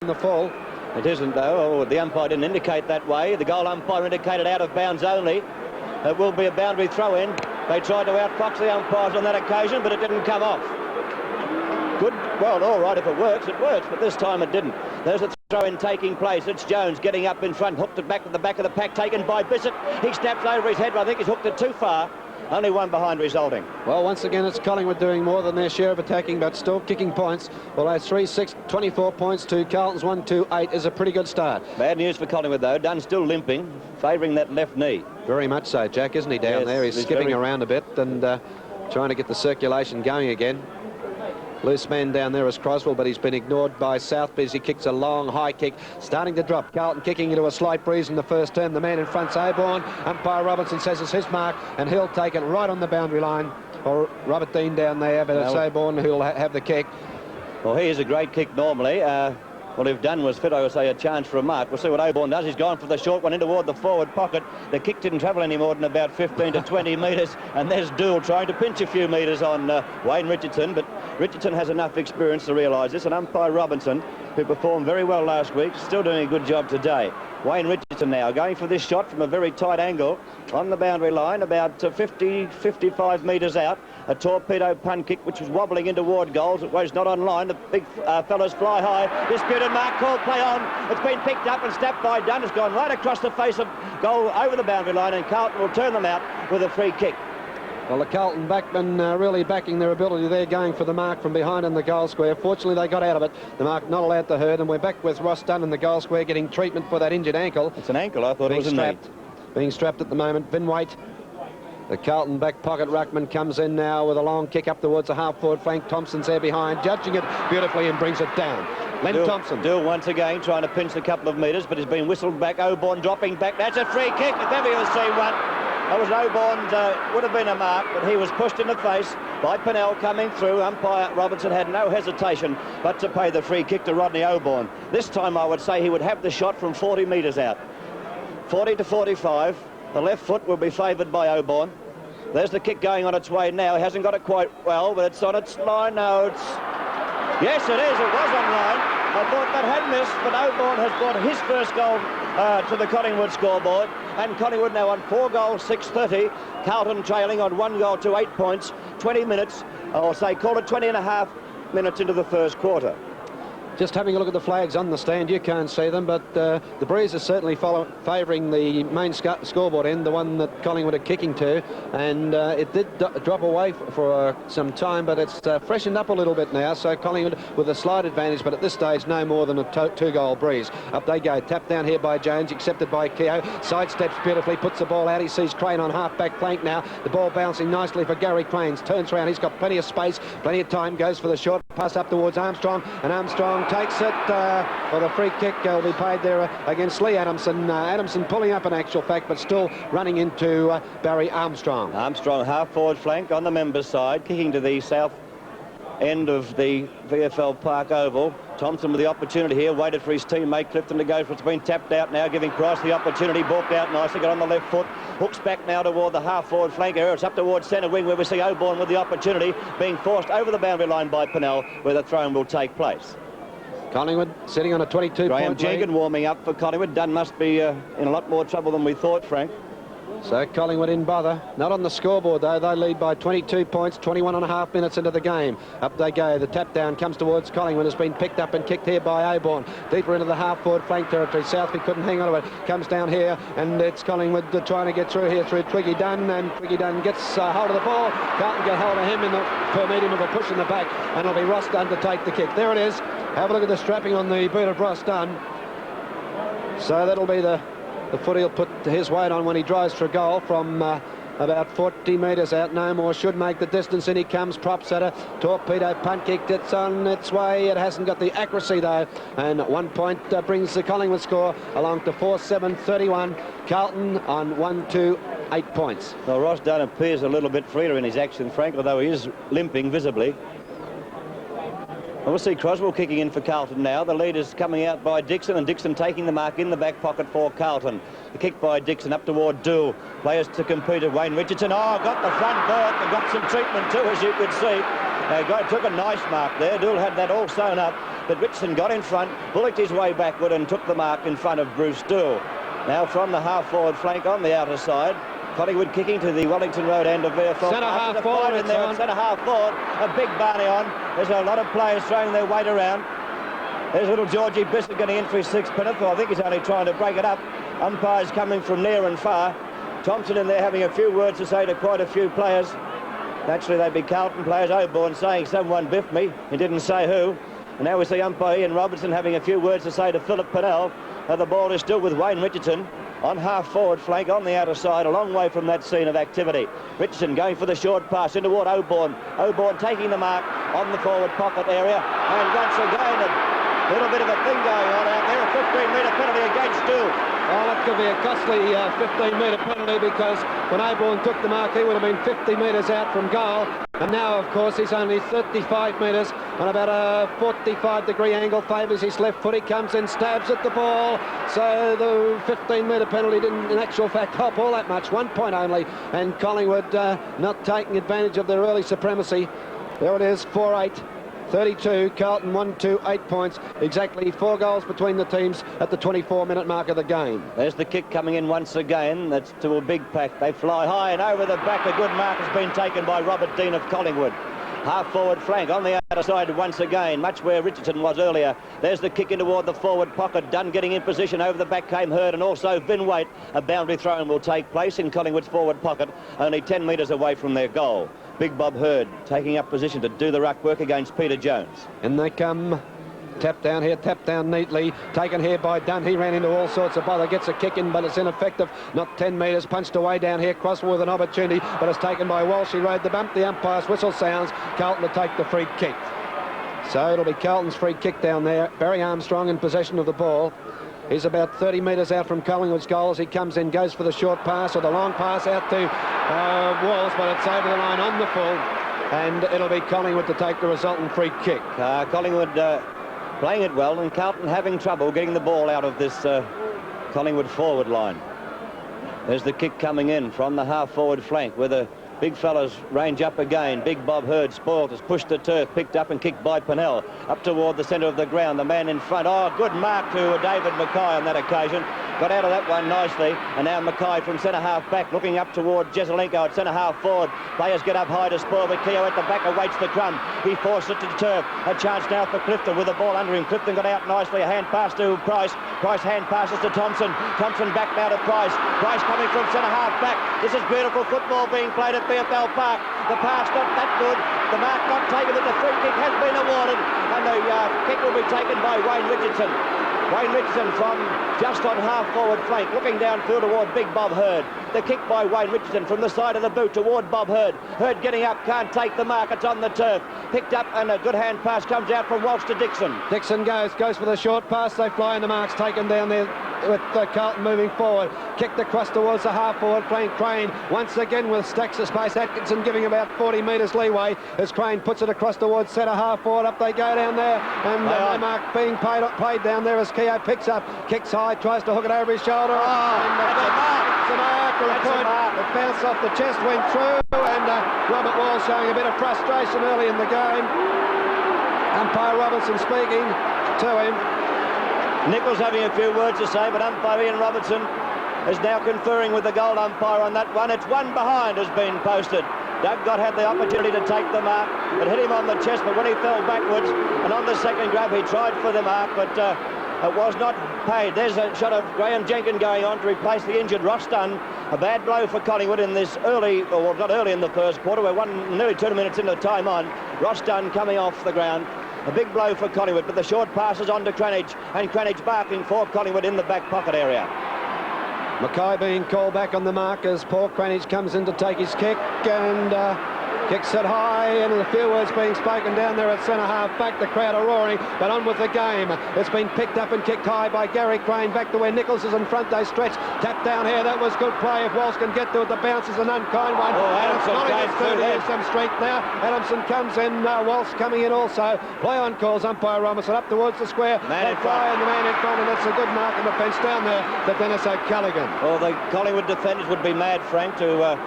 the fall. It isn't, though. The umpire didn't indicate that way. The goal umpire indicated out of bounds only. It will be a boundary throw-in. They tried to outfox the umpires on that occasion, but it didn't come off. Good. Well, all right, if it works, but this time it didn't. There's a throw-in taking place. It's Jones getting up in front, hooked it back to the back of the pack, taken by Bissett. He snaps over his head, but I think he's hooked it too far. Only one behind resulting. Well, once again, it's Collingwood doing more than their share of attacking, but still kicking points. Although 3-6, 24 points to Carlton's 1-2-8 is a pretty good start. Bad news for Collingwood, though. Dunn still limping, favouring that left knee. Very much so, Jack, isn't he, down there? He's skipping around a bit and trying to get the circulation going again. Loose man down there is Croswell, but he's been ignored by Southby as he kicks a long high kick, starting to drop. Carlton kicking into a slight breeze in the first term. The man in front's Oborn. Umpire Robinson says it's his mark, and he'll take it right on the boundary line. Or Robert Dean down there, but it's Oborn who'll have the kick. Well, he is a great kick normally. Well, if Dunn was fit, I would say a chance for a mark. We'll see what Oborn does. He's gone for the short one in toward the forward pocket. The kick didn't travel any more than about 15 to 20 metres, and there's Dool trying to pinch a few metres on Wayne Richardson, but Richardson has enough experience to realise this, and umpire Robinson, who performed very well last week, still doing a good job today. Wayne Richardson now going for this shot from a very tight angle on the boundary line, about 55 metres out. A torpedo punt kick which was wobbling in toward goals. It was not on line. The big fellas fly high. Disputed mark, call play on. It's been picked up and snapped by Dunn. It's gone right across the face of goal over the boundary line, and Carlton will turn them out with a free kick. Well, the Carlton backmen really backing their ability there, going for the mark from behind in the goal square. Fortunately, they got out of it. The mark not allowed to hurt, and we're back with Ross Dunn in the goal square getting treatment for that injured ankle. It's an ankle. I thought it was a knee. Being strapped at the moment. Vin Waite, the Carlton back pocket ruckman, comes in now with a long kick up towards the half-forward flank. Thompson's there behind, judging it beautifully and brings it down. Len Thompson. Dool once again trying to pinch a couple of metres, but he's been whistled back. Oborn dropping back. That's a free kick, if ever you've seen one. That was Oborn, would have been a mark, but he was pushed in the face by Pinnell coming through. Umpire Robinson had no hesitation but to pay the free kick to Rodney Oborn. This time I would say he would have the shot from 40 metres out. 40 to 45. The left foot will be favoured by Oborn. There's the kick going on its way now. He hasn't got it quite well, but it's on its line. No, it's... Yes, it is. It was on line. I thought that had missed, but Oborn has brought his first goal to the Collingwood scoreboard. And Collingwood now on 4 goals, 6-30. Carlton trailing on 1 goal to 8 points. 20 minutes, or say, call it 20 and a half minutes into the first quarter. Just having a look at the flags on the stand, you can't see them, but the breeze is certainly favouring the main scoreboard end, the one that Collingwood are kicking to, and it did drop away for some time, but it's freshened up a little bit now, so Collingwood with a slight advantage, but at this stage no more than a 2-goal breeze. Up they go, tapped down here by Jones, accepted by Keogh, sidesteps beautifully, puts the ball out. He sees Crane on half-back flank now, the ball bouncing nicely for Gary Cranes, turns around, he's got plenty of space, plenty of time, goes for the short pass up towards Armstrong, and Armstrong takes it. Well, the free kick will be paid there against Lee Adamson. Adamson pulling up in actual fact, but still running into Barry Armstrong. Armstrong half-forward flank on the members' side, kicking to the south end of the VFL Park Oval. Thompson with the opportunity here, waited for his teammate Clifton to go for it. It's been tapped out now, giving Price the opportunity, balked out nicely, got on the left foot, hooks back now toward the half-forward flank area. It's up towards centre wing where we see Oborn with the opportunity, being forced over the boundary line by Pinnell, where the throw-in will take place. Collingwood sitting on a 22-point Graham lead. Jegan warming up for Collingwood. Dunn must be in a lot more trouble than we thought, Frank. So Collingwood in bother. Not on the scoreboard, though. They lead by 22 points, 21 and a half minutes into the game. Up they go. The tap down comes towards Collingwood. Has been picked up and kicked here by Oborn. Deeper into the half-forward flank territory. Southby couldn't hang on to it. Comes down here, and it's Collingwood trying to get through here through Twiggy Dunn, and Twiggy Dunn gets hold of the ball. Carlton get hold of him for medium of a push in the back, and it'll be Ross Dunn to take the kick. There it is. Have a look at the strapping on the boot of Ross Dunn. So that'll be the foot he'll put his weight on when he drives for a goal from about 40 metres out. No more, should make the distance. In he comes, props at a torpedo punt kick. It's on its way. It hasn't got the accuracy, though. And 1 point brings the Collingwood score along to 4-7-31. Carlton on 1-2-8 points. Well, Ross Dunn appears a little bit freer in his action, Frank, although he is limping visibly. We'll see Croswell kicking in for Carlton now. The lead is coming out by Dixon, and Dixon taking the mark in the back pocket for Carlton. The kick by Dixon up toward Dool. Players to compete at Wayne Richardson. Oh, got the front berth and got some treatment too, as you could see. Took a nice mark there. Dool had that all sewn up, but Richardson got in front, bullocked his way backward and took the mark in front of Bruce Dool. Now from the half-forward flank on the outer side, Collingwood kicking to the Wellington Road end of their centre half forward in there. Centre half forward, a big Barney on. There's a lot of players throwing their weight around. There's little Georgie Bissett getting in for his 6th pinnacle. I think he's only trying to break it up. Umpires coming from near and far. Thompson in there having a few words to say to quite a few players. Naturally, they'd be Carlton players. Oborn saying someone biffed me. He didn't say who. And now we see umpire Ian Robertson having a few words to say to Philip Pennell. The ball is still with Wayne Richardson on half-forward flank on the outer side, a long way from that scene of activity. Richardson going for the short pass in toward Oborn. Oborn taking the mark on the forward pocket area. And once again, a little bit of a thing going on out there. A 15-metre penalty against Dool. Oh, that could be a costly 15-metre penalty, because when Oborn took the mark, he would have been 50 metres out from goal. And now, of course, he's only 35 metres on about a 45-degree angle. Favours his left foot. He comes in, stabs at the ball. So the 15-metre penalty didn't, in actual fact, help all that much. 1 point only. And Collingwood not taking advantage of their early supremacy. There it is, 4-8. 32, Carlton 1-2, 8 points. Exactly 4 goals between the teams at the 24-minute mark of the game. There's the kick coming in once again. That's to a big pack. They fly high and over the back. A good mark has been taken by Robert Dean of Collingwood. Half-forward flank on the outer side once again, much where Richardson was earlier. There's the kick in toward the forward pocket. Dunn getting in position. Over the back came Hurd, and also Vin Waite. A boundary throw will take place in Collingwood's forward pocket, only 10 metres away from their goal. Big Bob Hurd taking up position to do the ruck work against Peter Jones. And they come. Tap down here, tap down neatly. Taken here by Dunn. He ran into all sorts of bother. Gets a kick in, but it's ineffective. Not 10 metres. Punched away down here. Crosswell with an opportunity, but it's taken by Walsh. He rode the bump. The umpire's whistle sounds. Carlton to take the free kick. So it'll be Carlton's free kick down there. Barry Armstrong in possession of the ball. He's about 30 metres out from Collingwood's goal as he comes in, goes for the short pass or the long pass out to Walsh, but it's over the line on the full, and it'll be Collingwood to take the resultant free kick. Collingwood playing it well, and Carlton having trouble getting the ball out of this Collingwood forward line. There's the kick coming in from the half-forward flank where the big fellas range up again. Big Bob Hurd spoiled, has pushed the turf, picked up and kicked by Pennell. Up toward the centre of the ground, the man in front. Oh, good mark to David Mackay on that occasion. Got out of that one nicely. And now Mackay from centre-half back, looking up toward Jezelenko at centre-half forward. Players get up high to spoil, but Keogh at the back awaits the crumb. He forced it to the turf. A chance now for Clifton with the ball under him. Clifton got out nicely. A hand pass to Price. Price hand passes to Thompson. Thompson back now to Price. Price coming from centre-half back. This is beautiful football being played at BFL Park. The pass not that good. The mark not taken, but the free kick has been awarded. And the kick will be taken by Wayne Richardson. Wayne Richardson from just on half-forward flank, looking downfield toward Big Bob Hurd. The kick by Wayne Richardson from the side of the boot toward Bob Hurd. Hurd getting up, can't take the mark, it's on the turf. Picked up, and a good hand pass comes out from Walsh to Dixon. Dixon goes for the short pass. They fly, and the mark's taken down there with Carlton moving forward. Kicked across towards the half-forward flank. Crane once again with stacks of space. Atkinson giving about 40 metres leeway as Crane puts it across towards centre half-forward. Up they go down there, and no mark being played down there as Keogh picks up, kicks high, tries to hook it over his shoulder. That's a mark. It's a mark. It bounced off the chest, went through, and Robert Wall showing a bit of frustration early in the game. Umpire Robertson speaking to him. Nichols having a few words to say, but umpire Ian Robertson is now conferring with the goal umpire on that one. It's one behind has been posted. Doug Gott had the opportunity to take the mark. It hit him on the chest, but when he fell backwards and on the second grab, he tried for the mark, but it was not paid. There's a shot of Graham Jenkins going on to replace the injured Ross Dunn. A bad blow for Collingwood in this early, or not early in the first quarter. We're nearly 2 minutes into time on. Ross Dunn coming off the ground. A big blow for Collingwood, but the short passes on to Cranage, and Cranage barking for Collingwood in the back pocket area. Mackay being called back on the mark as Paul Cranage comes in to take his kick, and kicks it high, and a few words being spoken down there at centre half back. The crowd are roaring, but on with the game. It's been picked up and kicked high by Gary Crane, back to where Nichols is in front. They stretch, tap down here. That was good play. If Walsh can get to it, the bounce is an unkind one. Adamson gets through. There's some strength now. Adamson comes in, Walsh coming in also. Play on calls umpire Robinson up towards the square. They fly, and the man in front, and that's a good mark on the fence down there to Dennis O'Callaghan. Well, the Collingwood defenders would be mad, Frank, to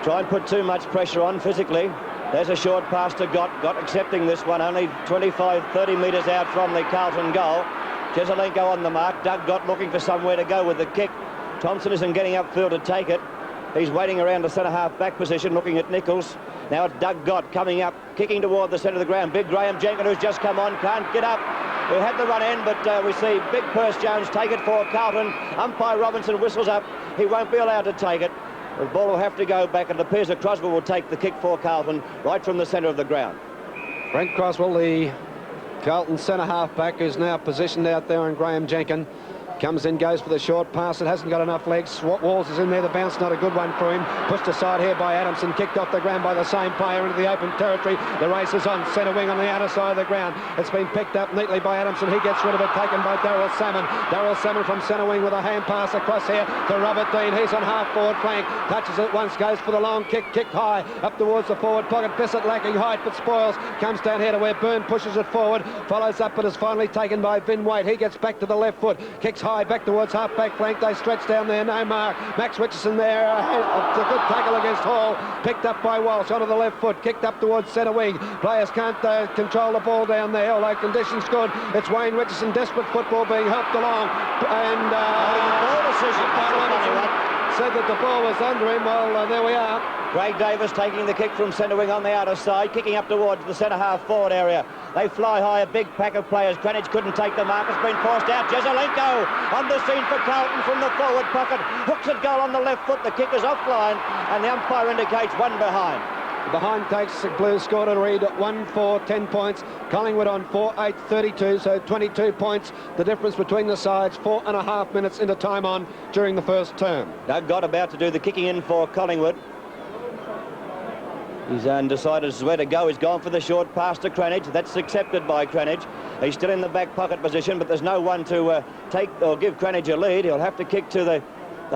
try and put too much pressure on physically. There's a short pass to Gott accepting this one, only 25-30 metres out from the Carlton goal. Jesaulenko on the mark. Doug Gott looking for somewhere to go with the kick. Thompson isn't getting upfield to take it. He's waiting around the centre-half back position, looking at Nichols. Now it's Doug Gott coming up, kicking toward the centre of the ground. Big Graham Jenkins, who's just come on, can't get up. We had the run in, but we see Big Purse Jones take it for Carlton. Umpire Robinson whistles up. He won't be allowed to take it. The ball will have to go back, and it appears that Croswell will take the kick for Carlton right from the centre of the ground. Brent Croswell, the Carlton centre-half back, who's now positioned out there on Graham Jenkins. Comes in, goes for the short pass. It hasn't got enough legs. Walls is in there. The bounce, not a good one for him. Pushed aside here by Adamson. Kicked off the ground by the same player into the open territory. The race is on. Centre wing on the outer side of the ground. It's been picked up neatly by Adamson. He gets rid of it. Taken by Daryl Salmon. Daryl Salmon from centre wing with a hand pass across here to Robert Dean. He's on half-forward flank. Touches it once. Goes for the long kick. Kicked high up towards the forward pocket. Bissett lacking height, but spoils. Comes down here to where Byrne pushes it forward. Follows up, but is finally taken by Vin Waite. He gets back to the left foot. Kicks high back towards half back flank. They stretch down there, no mark. Max Richardson there, it's a good tackle against Hall, picked up by Walsh onto the left foot, kicked up towards centre wing. Players can't control the ball down there, although conditions good. It's Wayne Richardson, desperate football being helped along, and ball decision said that the ball was under him. Well, there we are. Craig Davis taking the kick from centre wing on the outer side, kicking up towards the centre half forward area. They fly high, a big pack of players. Greenwich couldn't take the mark. It's been forced out. Jesaulenko on the scene for Carlton from the forward pocket. Hooks it goal on the left foot. The kick is offline, and the umpire indicates one behind. Behind takes the Blues, scored a read at 1-4, 10 points. Collingwood on 4-8, 32, so 22 points. The difference between the sides, 4.5 minutes into time on during the first term. Doug Gott about to do the kicking in for Collingwood. He's undecided as to where to go. He's gone for the short pass to Cranage. That's accepted by Cranage. He's still in the back pocket position, but there's no one to take or give Cranage a lead. He'll have to kick to the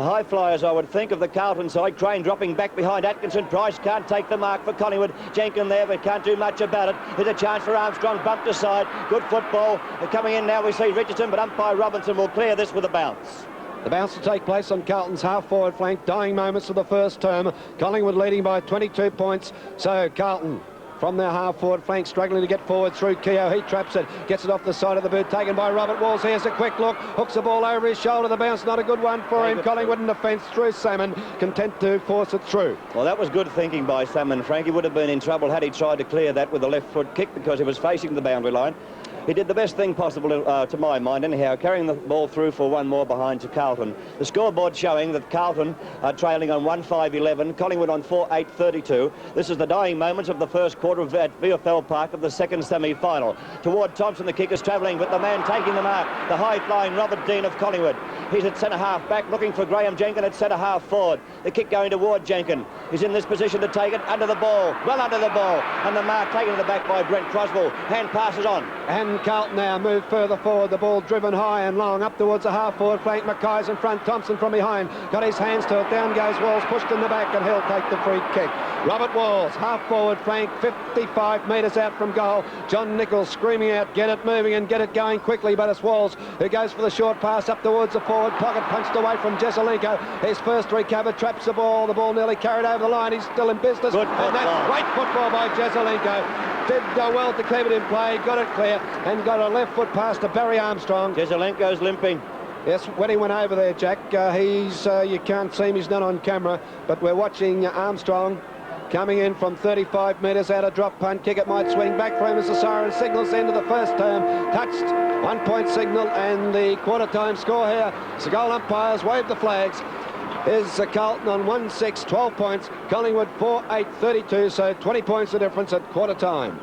high flyers, I would think, of the Carlton side. Crane dropping back behind Atkinson. Price can't take the mark for Collingwood. Jenkins there, but can't do much about it. There's a chance for Armstrong, bumped aside. Good football. They're coming in now. We see Richardson, but umpire Robinson will clear this with a bounce. The bounce will take place on Carlton's half-forward flank. Dying moments of the first term. Collingwood leading by 22 points. So Carlton from their half-forward flank, struggling to get forward through Keogh. He traps it, gets it off the side of the boot, taken by Robert Walls. Here's a quick look, hooks the ball over his shoulder. The bounce, not a good one for him. Collingwood in defence through Salmon, content to force it through. Well, that was good thinking by Salmon. Frankie would have been in trouble had he tried to clear that with a left foot kick because he was facing the boundary line. He did the best thing possible, to my mind, anyhow, carrying the ball through for one more behind to Carlton. The scoreboard showing that Carlton are trailing on 1-5-11, Collingwood on 4-8-32. This is the dying moments of the first quarter at VFL Park of the second semi-final. Toward Thompson, the kick is travelling, but the man taking the mark, the high-flying Robert Dean of Collingwood. He's at centre-half back, looking for Graham Jenkins at centre-half forward. The kick going toward Jenkins. He's in this position to take it under the ball, well under the ball, and the mark taken to the back by Brent Croswell. Hand passes on. And Carlton now move further forward. The ball driven high and long up towards the half-forward flank. Mackay's in front. Thompson from behind. Got his hands to it. Down goes Walls, pushed in the back, and he'll take the free kick. Robert Walls, half-forward flank, 55 metres out from goal. John Nichols screaming out, get it moving and get it going quickly, but it's Walls who goes for the short pass up towards the forward pocket, punched away from Jesaulenko. His first recover, traps the ball nearly carried over the line. He's still in business. Good and that's great football by Jesaulenko. Did go well to keep it in play, got it clear, and got a left foot pass to Barry Armstrong. Jesaulenko's limping. Yes, when he went over there, Jack, you can't see him, he's not on camera, but we're watching Armstrong coming in from 35 metres out, a drop punt kick. It might swing back for him as the siren signals the end of the first term. Touched, 1 point signal, and the quarter time score here. The goal umpires wave the flags. Is Carlton on 1-6, 12 points. Collingwood 4-8, 32, so 20 points the difference at quarter time.